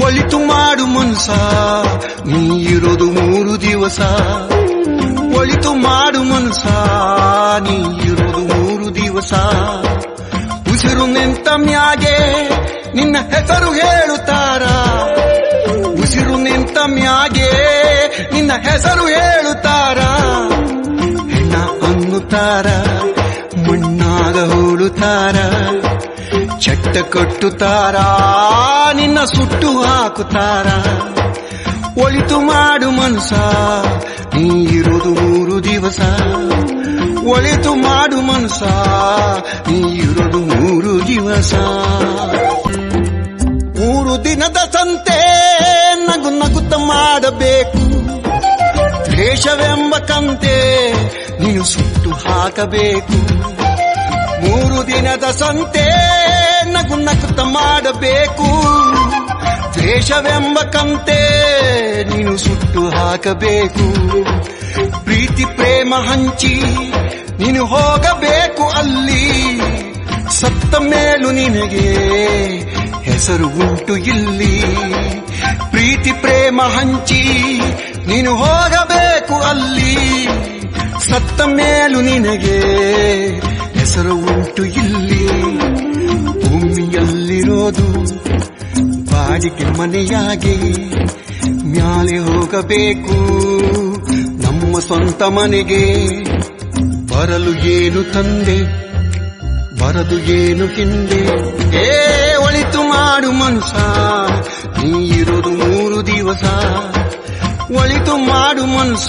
ಒಳಿತು ಮಾಡು ಮನ್ಸ, ನೀ ಇರೋದು 3 ದಿವಸ. ಒಳಿತು ಮಾಡು ಮನ್ಸ, ನೀ ಇರೋದು 3 ದಿವಸ. ಉಸಿರು ನಿಂತ ಮ್ಯಾಗೆ ನಿನ್ನ ಹೆಸರು ಹೇಳುತ್ತಾರ, ಉಸಿರು ನಿಂತ ಮ್ಯಾಗೆ ನಿನ್ನ ಹೆಸರು ಹೇಳುತ್ತಾರ. ಹೆಣ್ಣ ಅನ್ನುತ್ತಾರ, ಮಣ್ಣಾಗ ಹೂಳುತ್ತಾರ, ಚಟ್ಟ ಕಟ್ಟುತ್ತಾರ, ನಿನ್ನ ಸುಟ್ಟು ಹಾಕುತ್ತಾರ. ಒಳಿತು ಮಾಡು ಮನ್ಸ, ನೀ ಇರೋದು 3 ದಿವಸ. ಒಳಿತು ಮಾಡು ಮನ್ಸ, ನೀ ಇರೋದು 3 ದಿವಸ. 3 ದಿನದ ಸಂತೆ ನಗು ನಗುತ್ತ ಮಾಡಬೇಕು, ದ್ವೇಷವೆಂಬ ಕಂತೆ ನೀನು ಸುಟ್ಟು ಹಾಕಬೇಕು. 3 ದಿನದ ಸಂತೆ ನಗು ನಗುತ್ತ ಮಾಡಬೇಕು, ದ್ವೇಷವೆಂಬ ಕಂತೆ ನೀನು ಸುಟ್ಟು ಹಾಕಬೇಕು. ಪ್ರೀತಿ ಪ್ರೇಮ ಹಂಚಿ ನೀನು ಹೋಗಬೇಕು ಅಲ್ಲಿ, ಸತ್ತ ಮೇಲೂ ನಿನಗೆ ಹೆಸರು ಉಂಟು ಇಲ್ಲಿ. ಪ್ರೀತಿ ಪ್ರೇಮ ಹಂಚಿ ನೀನು ಹೋಗಬೇಕು ಅಲ್ಲಿ, ಸತ್ತ ಮೇಲೂ ನಿನಗೆ ಹೆಸರು ಉಂಟು ಇಲ್ಲಿ. ಭೂಮಿಯಲ್ಲಿರೋದು ಬಾಡಿಗೆ ಮನೆಯಾಗಿ ಮ್ಯಾಲೆ ಹೋಗಬೇಕು ನಮ್ಮ ಸ್ವಂತ ಮನೆಗೆ. ಬರಲು ಏನು ತಂದೆ, ಬರದು ಏನು ಹಿಂದೆ. ಒಳಿತು ಮಾಡು ಮನ್ಸ, ನೀ ಇರೋದು 3 ದಿವಸ. ಒಳಿತು ಮಾಡು ಮನ್ಸ.